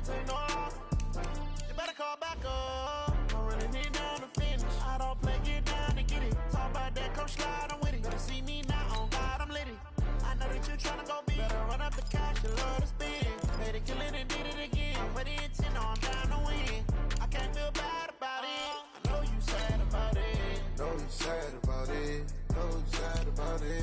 take no off. You better call back up. Don't really need down to finish. I don't play, get down to get it. Talk about that, come slide, I'm with it. Better see me now, on God, I'm litty. I know that you tryna go big. Better run up the cash, you love to spend. Made it, kill it, and did it again. I'm with the intent, no, I'm down to win. I can't feel bad about it. I know you sad about it. Know you sad about it. Know you sad about it.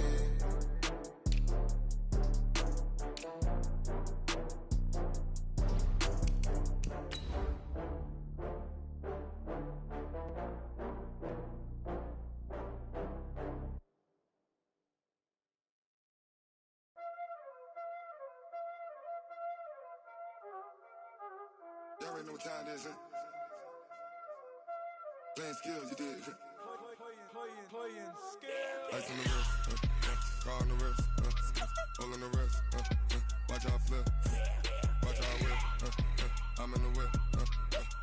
Y'all already know what time it is, huh? Playing skills, you did. Playing skills. Ice on the wrist, car on the wrist, hole in the wrist, watch out flip, watch out whip, I'm in the whip,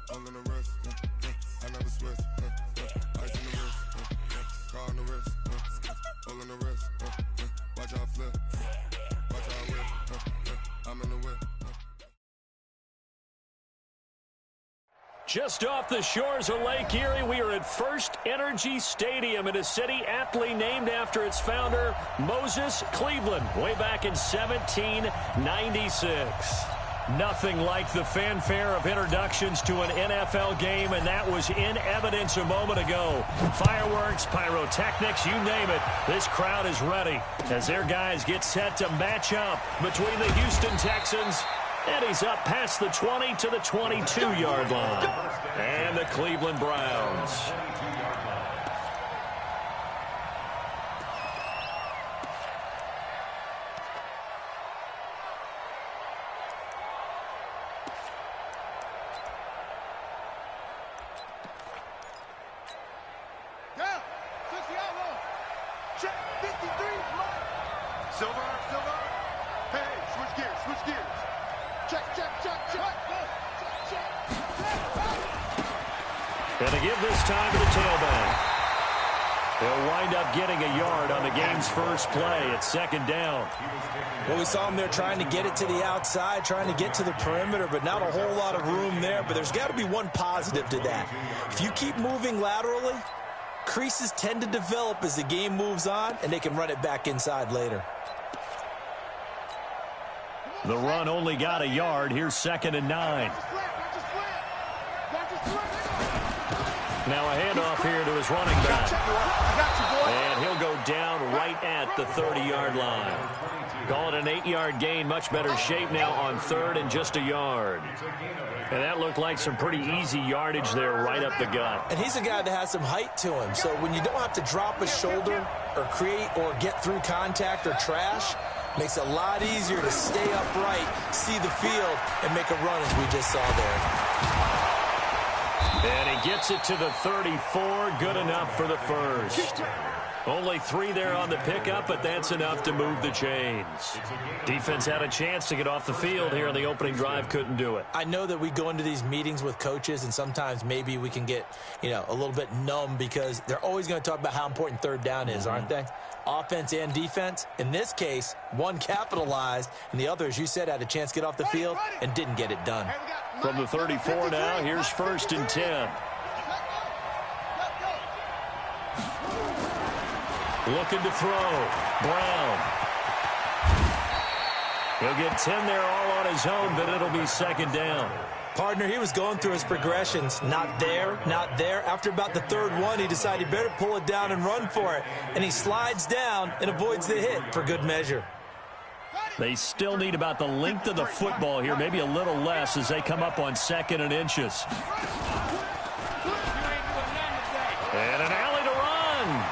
hole in the wrist, I never switch, ice on the wrist, car on the wrist, hole in the wrist, watch out flip, watch out whip, I'm in the whip. Just off the shores of Lake Erie, we are at First Energy Stadium in a city aptly named after its founder, Moses Cleveland, way back in 1796. Nothing like the fanfare of introductions to an NFL game, and that was in evidence a moment ago. Fireworks, pyrotechnics, you name it. This crowd is ready as their guys get set to match up between the Houston Texans. And he's up past the 20 to the 22-yard line. And the Cleveland Browns. Down. 60 outlaw. Check. 53. Silver. Hey, switch gears. Check. And to give this time to the tailback. He'll wind up getting a yard on the game's first play. It's second down. Well, we saw him there trying to get it to the outside, trying to get to the perimeter, but not a whole lot of room there. But there's got to be one positive to that. If you keep moving laterally, creases tend to develop as the game moves on, and they can run it back inside later. The run only got a yard. Here's 2nd and 9. Now a handoff here to his running back. And he'll go down right at the 30-yard line. Call it an 8-yard gain. Much better shape now on 3rd and just a yard. And that looked like some pretty easy yardage there right up the gut. And he's a guy that has some height to him. So when you don't have to drop a shoulder or create or get through contact or trash, makes it a lot easier to stay upright, see the field, and make a run as we just saw there. And he gets it to the 34. Good enough for the first. Only 3 there on the pickup, but that's enough to move the chains. Defense had a chance to get off the field here on the opening drive. Couldn't do it. I know that we go into these meetings with coaches, and sometimes maybe we can get, a little bit numb because they're always going to talk about how important 3rd down is, aren't they? Offense and defense. In this case, one capitalized, and the other, as you said, had a chance to get off the field and didn't get it done. From the 34 now, here's 1st and 10. Looking to throw. Brown. He'll get 10 there all on his own, but it'll be 2nd down. Partner, he was going through his progressions. Not there, not there. After about the 3rd one, he decided he better pull it down and run for it. And he slides down and avoids the hit for good measure. They still need about the length of the football here, maybe a little less as they come up on 2nd and inches. And an alley to run.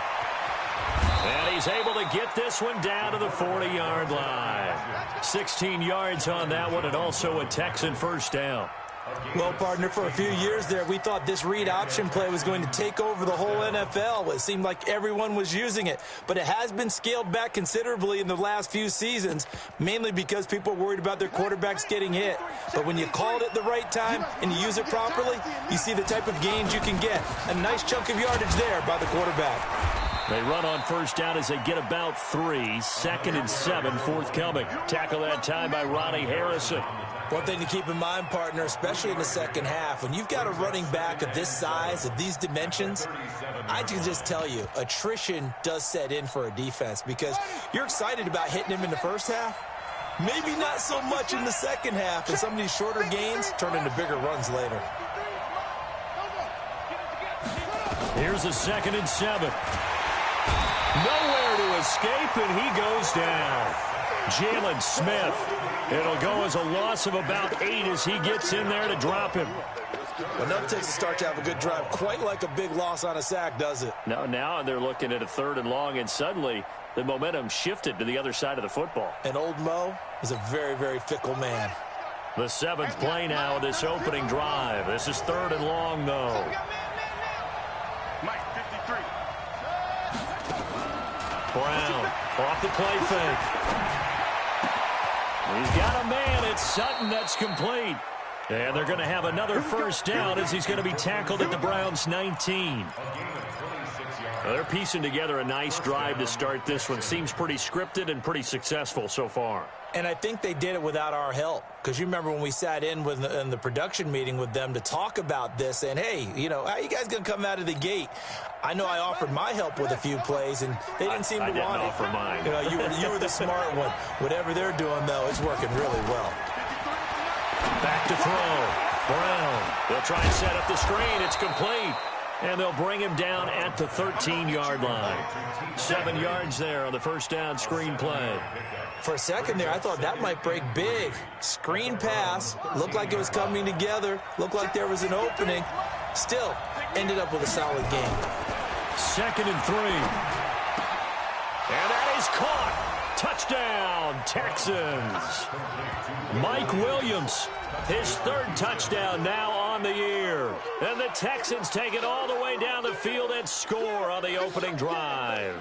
And he's able to get this one down to the 40-yard line. 16 yards on that one, and also a Texan first down. Well, partner, for a few years there, we thought this read option play was going to take over the whole NFL. It seemed like everyone was using it, but it has been scaled back considerably in the last few seasons, mainly because people are worried about their quarterbacks getting hit. But when you call it at the right time and you use it properly, you see the type of gains you can get. A nice chunk of yardage there by the quarterback. They run on first down as they get about 3. 2nd and 7 forthcoming. Tackle that time by Ronnie Harrison. One thing to keep in mind, partner, especially in the second half, when you've got a running back of this size, of these dimensions, I can just tell you, attrition does set in for a defense because you're excited about hitting him in the first half. Maybe not so much in the second half, and some of these shorter gains turn into bigger runs later. Here's a 2nd and 7. Nowhere to escape, and he goes down. Jalen Smith. It'll go as a loss of about 8 as he gets in there to drop him. Well, nothing takes a start to have a good drive, quite like a big loss on a sack, does it? No, now they're looking at a 3rd and long, and suddenly the momentum shifted to the other side of the football. And old Mo is a very, very fickle man. The 7th play now of this opening drive. This is 3rd and long, though. Mike, 53. Brown off the play fake. He's got a man. It's Sutton that's complete. And they're going to have another 1st down as he's going to be tackled at the Browns' 19. Well, they're piecing together a nice drive to start this one. Seems pretty scripted and pretty successful so far. And I think they did it without our help. Because you remember when we sat in the production meeting with them to talk about this, and hey, you know, how are you guys going to come out of the gate? I know I offered my help with a few plays, and they didn't seem to want it. I didn't offer mine. You know, you were the smart one. Whatever they're doing, though, it's working really well. Back to throw. Brown. They'll try and set up the screen. It's complete. And they'll bring him down at the 13-yard line. 7 yards there on the 1st down screen play. For a second there, I thought that might break big. Screen pass. Looked like it was coming together. Looked like there was an opening. Still, ended up with a solid game. 2nd and 3. And that is caught. Touchdown, Texans. Mike Williams, his 3rd touchdown now on the year. And the Texans take it all the way down the field and score on the opening drive.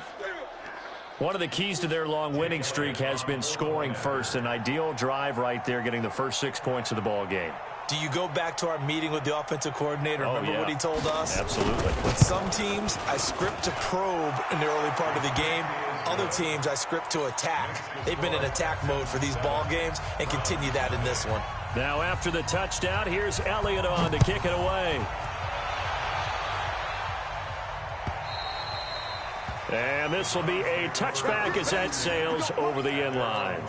One of the keys to their long winning streak has been scoring first. An ideal drive right there, getting the first 6 points of the ball game. Do you go back to our meeting with the offensive coordinator? Remember what he told us? Absolutely. With some teams, I script to probe in the early part of the game. Other teams, I script to attack. They've been in attack mode for these ball games and continue that in this one. Now after the touchdown, here's Elliott on to kick it away. And this will be a touchback as that sails over the end line.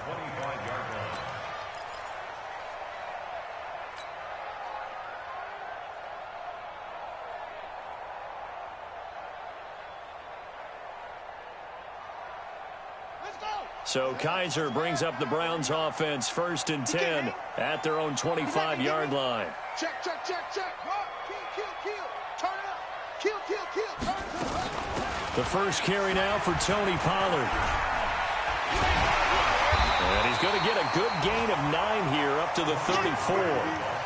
So Kaiser brings up the Browns offense 1st and 10 at their own 25-yard line. Check, check, check, check. Kill, kill, kill. Turn it up. Kill, kill, kill. Turn it up. The first carry now for Tony Pollard. And he's going to get a good gain of 9 here up to the 34.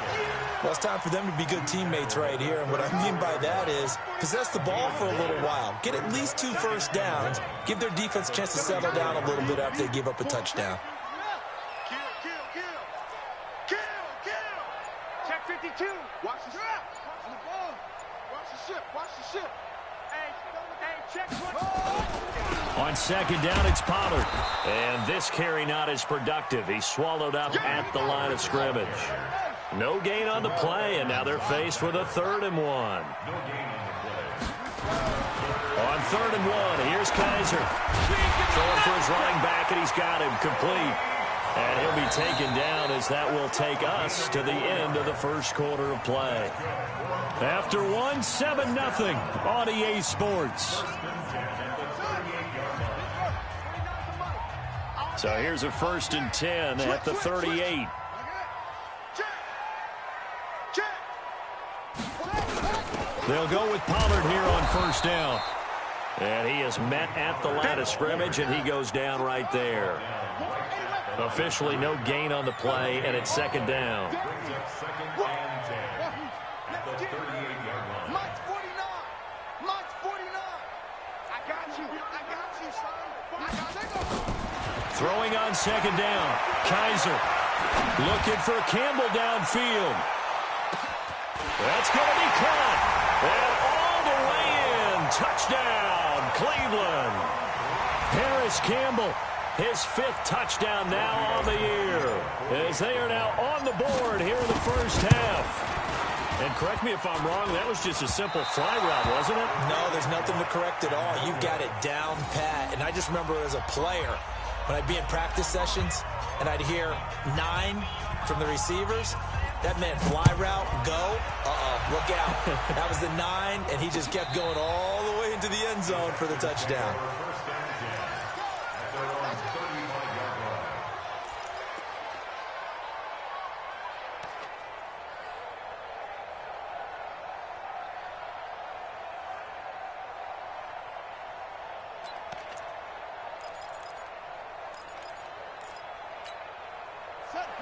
Well, it's time for them to be good teammates right here. And what I mean by that is possess the ball for a little while. Get at least 2 first downs. Give their defense a chance to settle down a little bit after they give up a touchdown. Kill, kill, kill. Kill, kill. Check 52. Watch the ship. Watch the ship. Watch the ship. Hey, check 20. On 2nd down, it's Pollard. And this carry not as productive. He's swallowed up at the line of scrimmage. No gain on the play, and now they're faced with a 3rd and 1. On 3rd and 1, here's Kaiser. Throwing for his running back, and he's got him complete. And he'll be taken down as that will take us to the end of the 1st quarter of play. After 1, 7-0 on EA Sports. So here's a 1st and 10 at the 38. They'll go with Pollard here on 1st down. And he is met at the line of scrimmage, and he goes down right there. Officially no gain on the play, and it's 2nd down. Mike's 49. Mike's 49. I got you. I got you, son. Throwing on 2nd down. Kaiser looking for Campbell downfield. That's going to be caught. And all the way in. Touchdown, Cleveland. Harris Campbell His 5th touchdown now on the year, as they are now on the board here in the first half. And correct me if I'm wrong, that was just a simple fly route, wasn't it? No, there's nothing to correct at all. You've got it down pat. And I just remember as a player, when I'd be in practice sessions and I'd hear 9 from the receivers, that meant fly route, go, look out. That was the 9, and he just kept going all the way into the end zone for the touchdown.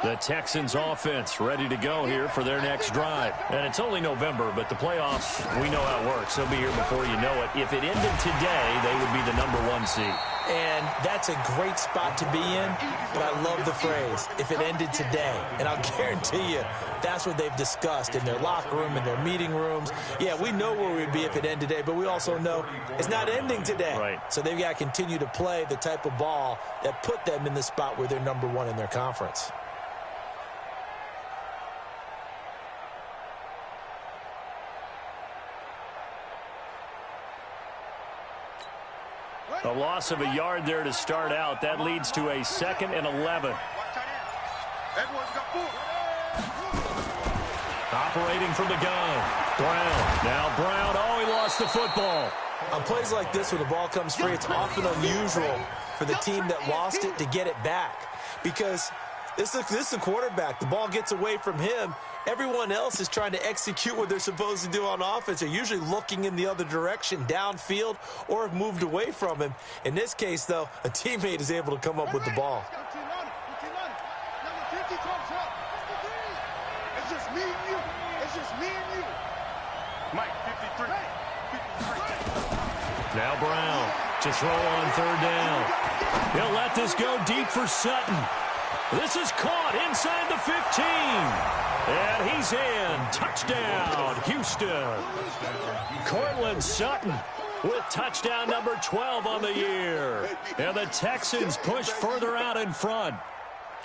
The Texans offense ready to go here for their next drive. And it's only November, but the playoffs, we know how it works. They'll be here before you know it. If it ended today, they would be the #1 seed. And that's a great spot to be in, but I love the phrase, if it ended today. And I'll guarantee you, that's what they've discussed in their locker room, in their meeting rooms. Yeah, we know where we'd be if it ended today, but we also know it's not ending today. Right. So they've got to continue to play the type of ball that put them in the spot where they're #1 in their conference. A loss of a yard there to start out. That leads to a 2nd and 11. Operating from the gun. Brown. Now Brown. Oh, he lost the football. On plays like this where the ball comes free, it's often unusual for the team that lost it to get it back. Because this is the quarterback. The ball gets away from him. Everyone else is trying to execute what they're supposed to do on offense. They're usually looking in the other direction, downfield, or have moved away from him. In this case, though, a teammate is able to come up with the ball. It's just me and you. It's just me and you. Mike, 53. Now Brown to throw on 3rd down. He'll let this go deep for Sutton. This is caught inside the 15. And he's in. Touchdown, Houston. Cortland Sutton with touchdown number 12 on the year. And the Texans push further out in front.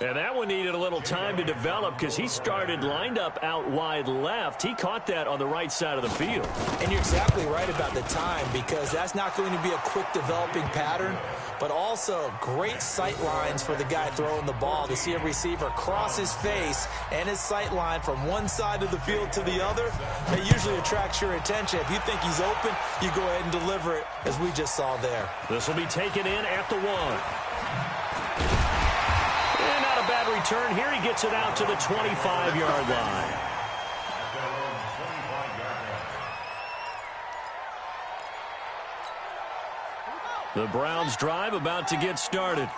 And that one needed a little time to develop because he started lined up out wide left. He caught that on the right side of the field. And you're exactly right about the time because that's not going to be a quick developing pattern, but also great sight lines for the guy throwing the ball to see a receiver cross his face and his sight line from one side of the field to the other. That usually attracts your attention. If you think he's open, you go ahead and deliver it as we just saw there. This will be taken in at the 1. Bad return here. He gets it out to the 25-yard line. The Browns drive about to get started.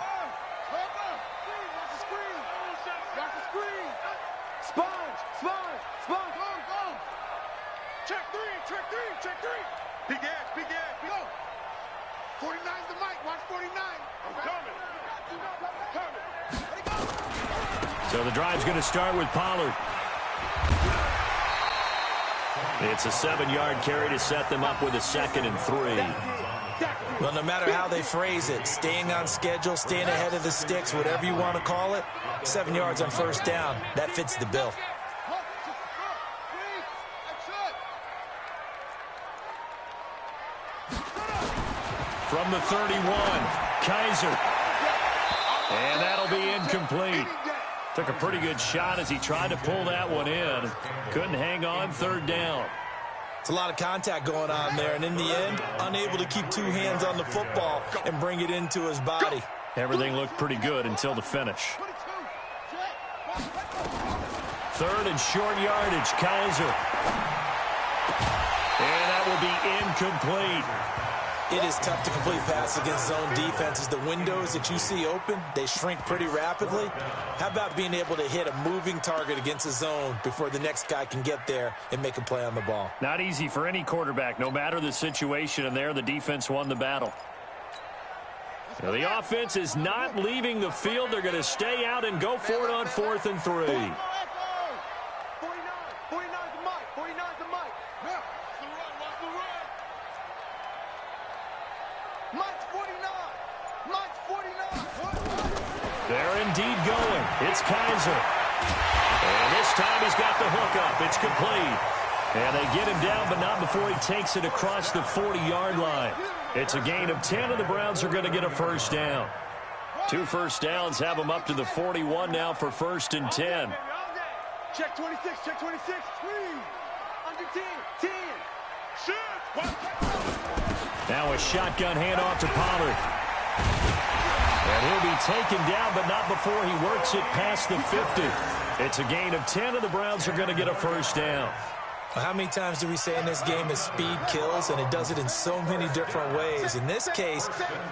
Check three. Big ass, go. 49's the mic, watch 49. I'm coming. So the drive's going to start with Pollard. It's a 7-yard carry to set them up with a 2nd and 3. Well, no matter how they phrase it, staying on schedule, staying ahead of the sticks, whatever you want to call it, 7 yards on 1st down, that fits the bill. From the 31, Kaiser. And that'll be incomplete. Took a pretty good shot as he tried to pull that one in. Couldn't hang on 3rd down. It's a lot of contact going on there, and in the end, unable to keep 2 hands on the football and bring it into his body. Everything looked pretty good until the finish. 3rd and short yardage, Kaiser. And that will be incomplete. It is tough to complete passes against zone defenses. The windows that you see open, they shrink pretty rapidly. How about being able to hit a moving target against a zone before the next guy can get there and make a play on the ball? Not easy for any quarterback, no matter the situation, and there the defense won the battle. Now, the offense is not leaving the field. They're going to stay out and go for it on 4th and 3. They're indeed going. It's Kaiser. And this time he's got the hook up. It's complete. And they get him down, but not before he takes it across the 40-yard line. It's a gain of 10, and the Browns are going to get a first down. 2 first downs have them up to the 41 now for 1st and 10. Check 26, check 26. Under 10, 10. Shoot. Now a shotgun handoff to Pollard. And he'll be taken down, but not before he works it past the 50. It's a gain of 10, and the Browns are going to get a first down. Well, how many times do we say in this game that speed kills, and it does it in so many different ways? In this case,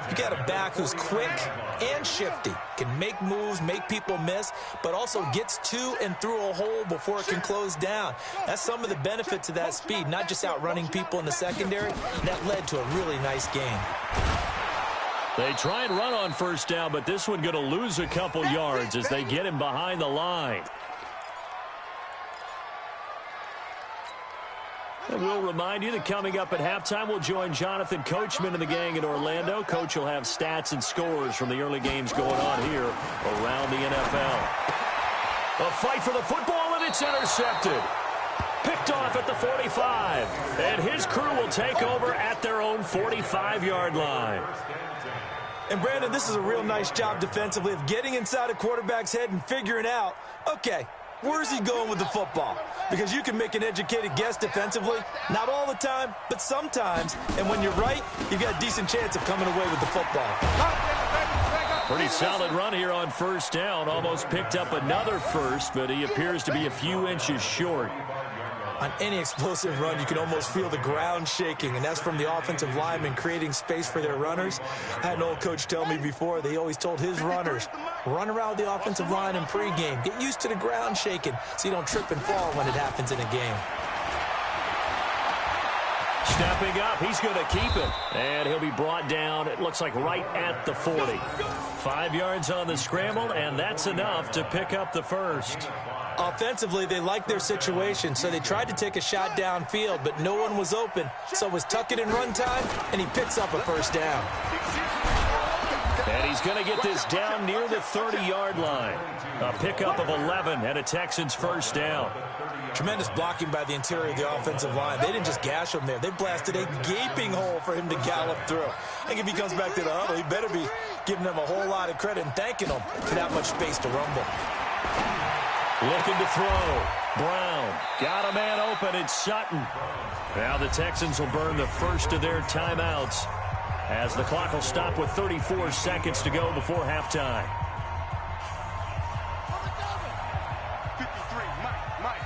you got a back who's quick and shifty, can make moves, make people miss, but also gets to and through a hole before it can close down. That's some of the benefits of that speed, not just outrunning people in the secondary. That led to a really nice game. They try and run on first down, but this one going to lose a couple yards as they get him behind the line. And we'll remind you that coming up at halftime, we'll join Jonathan Coachman and the gang in Orlando. Coach will have stats and scores from the early games going on here around the NFL. A fight for the football, and it's intercepted. Picked off at the 45. And his crew will take over at their own 45-yard line. And, Brandon, this is a real nice job defensively of getting inside a quarterback's head and figuring out, okay, where's he going with the football? Because you can make an educated guess defensively, not all the time, but sometimes. And when you're right, you've got a decent chance of coming away with the football. Pretty solid run here on first down. Almost picked up another first, but he appears to be a few inches short. On any explosive run, you can almost feel the ground shaking, and that's from the offensive linemen creating space for their runners. I had an old coach tell me before, they always told his runners, run around the offensive line in pregame. Get used to the ground shaking so you don't trip and fall when it happens in a game. Stepping up, he's going to keep it. And he'll be brought down, it looks like right at the 40. 5 yards on the scramble, and that's enough to pick up the first. Offensively, they liked their situation, so they tried to take a shot downfield, but no one was open. So it was tuck it in run time, and he picks up a first down. And he's going to get this down near the 30-yard line. A pickup of 11 and a Texans first down. Tremendous blocking by the interior of the offensive line. They didn't just gash him there. They blasted a gaping hole for him to gallop through. I think if he comes back to the huddle, he better be giving them a whole lot of credit and thanking them for that much space to rumble. Looking to throw. Brown got a man open. It's Sutton. Now the Texans will burn the first of their timeouts as the clock will stop with 34 seconds to go before halftime. 53, Mike.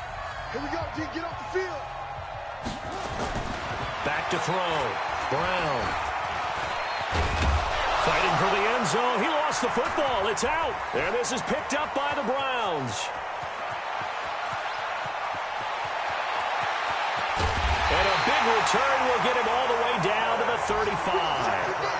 Here we go, D. Get off the field. Back to throw. Brown. Fighting for the end zone. He lost the football. It's out. And this is picked up by the Browns. And a big return will get him all the way down to the 35.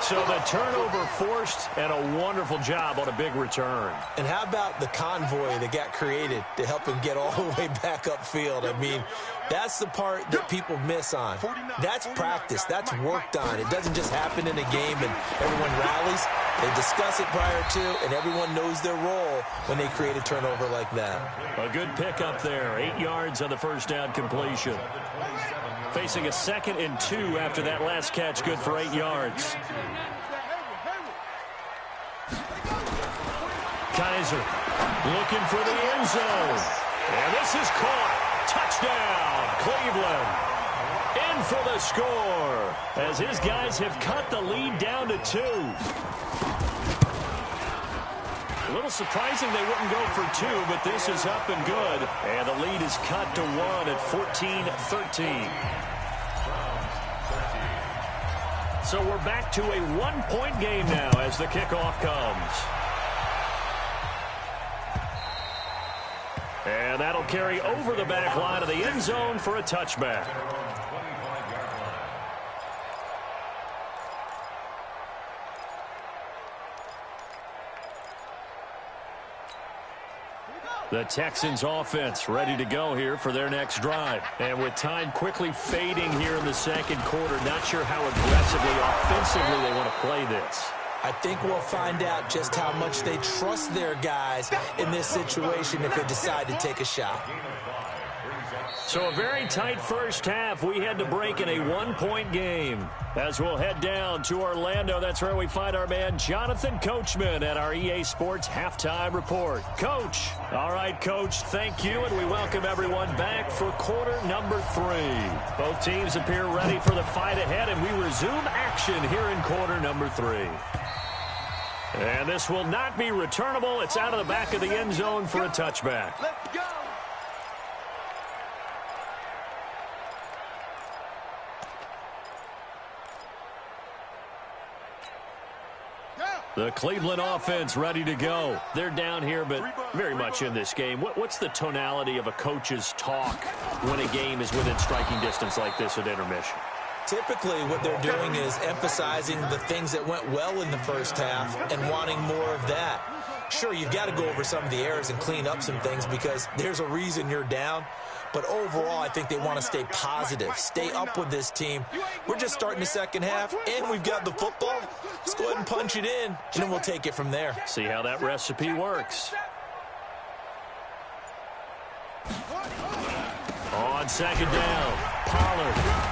So the turnover forced, and a wonderful job on a big return. And how about the convoy that got created to help him get all the way back upfield? I mean, that's the part that people miss on. That's practice. That's worked on. It doesn't just happen in a game and everyone rallies. They discuss it prior to, and everyone knows their role when they create a turnover like that. A good pickup there. 8 yards on the first down completion. Facing a 2nd and 2 after that last catch, good for 8 yards. Kaiser looking for the end zone. And this is caught. Touchdown, Cleveland. In for the score as his guys have cut the lead down to 2. A little surprising they wouldn't go for 2, but this is up and good. And the lead is cut to 1 at 14-13. So we're back to a 1-point game now as the kickoff comes. And that'll carry over the back line of the end zone for a touchback. The Texans offense ready to go here for their next drive. And with time quickly fading here in the second quarter, not sure how aggressively, offensively they want to play this. I think we'll find out just how much they trust their guys in this situation if they decide to take a shot. So a very tight first half. We had to break in a one-point game. As we'll head down to Orlando, that's where we find our man Jonathan Coachman at our EA Sports Halftime Report. Coach. All right, Coach, thank you, and we welcome everyone back for quarter number 3. Both teams appear ready for the fight ahead, and we resume action here in quarter number 3. And this will not be returnable. It's out of the back of the end zone for a touchback. Let's go. The Cleveland offense ready to go. They're down here, but very much in this game. What's the tonality of a coach's talk when a game is within striking distance like this at intermission? Typically, what they're doing is emphasizing the things that went well in the first half and wanting more of that. Sure, you've got to go over some of the errors and clean up some things because there's a reason you're down. But overall, I think they want to stay positive, stay up with this team. We're just starting the second half, and we've got the football. Let's go ahead and punch it in, and then we'll take it from there. See how that recipe works. On second down, Pollard.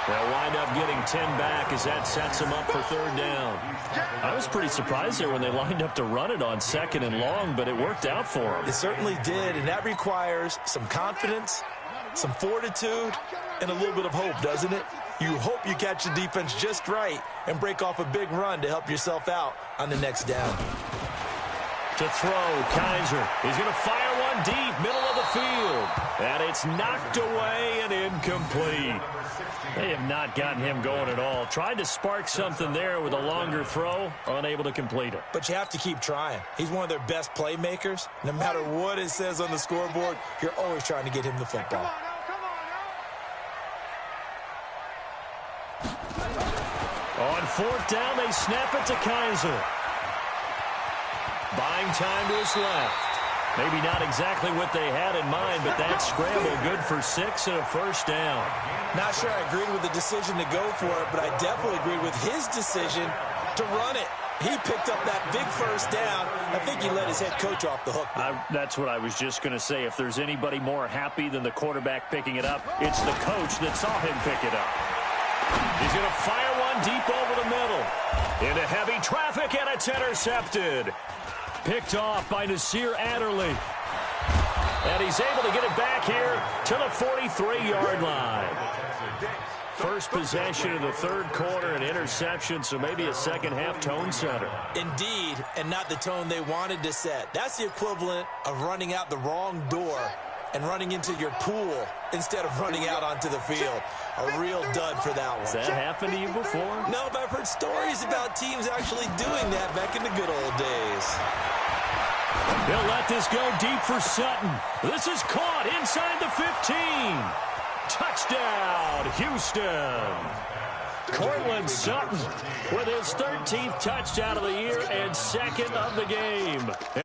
They'll wind up getting 10 back as that sets them up for third down. I was pretty surprised there when they lined up to run it on second and long, but it worked out for them. It certainly did, and that requires some confidence, some fortitude, and a little bit of hope, doesn't it? You hope you catch the defense just right and break off a big run to help yourself out on the next down. To throw, Kaiser. He's going to fire one deep, middle of the field. And it's knocked away and incomplete. They have not gotten him going at all. Tried to spark something there with a longer throw, unable to complete it. But you have to keep trying. He's one of their best playmakers. No matter what it says on the scoreboard, you're always trying to get him the football. On fourth down, they snap it to Kaiser. Buying time to his left. Maybe not exactly what they had in mind, but that scramble good for 6 and a first down. Not sure I agreed with the decision to go for it, but I definitely agreed with his decision to run it. He picked up that big first down. I think he let his head coach off the hook. That's what I was just going to say. If there's anybody more happy than the quarterback picking it up, it's the coach that saw him pick it up. He's going to fire one deep over the middle. Into heavy traffic, and it's intercepted. Picked off by Nasir Adderley. And he's able to get it back here to the 43-yard line. First possession of the third quarter, an interception, so maybe a second-half tone setter. Indeed, and not the tone they wanted to set. That's the equivalent of running out the wrong door and running into your pool instead of running out onto the field. A real dud for that one. Has that happened to you before? No, but I've heard stories about teams actually doing that back in the good old days. He'll let this go deep for Sutton. This is caught inside the 15. Touchdown, Houston. Cortland Sutton with his 13th touchdown of the year and second of the game.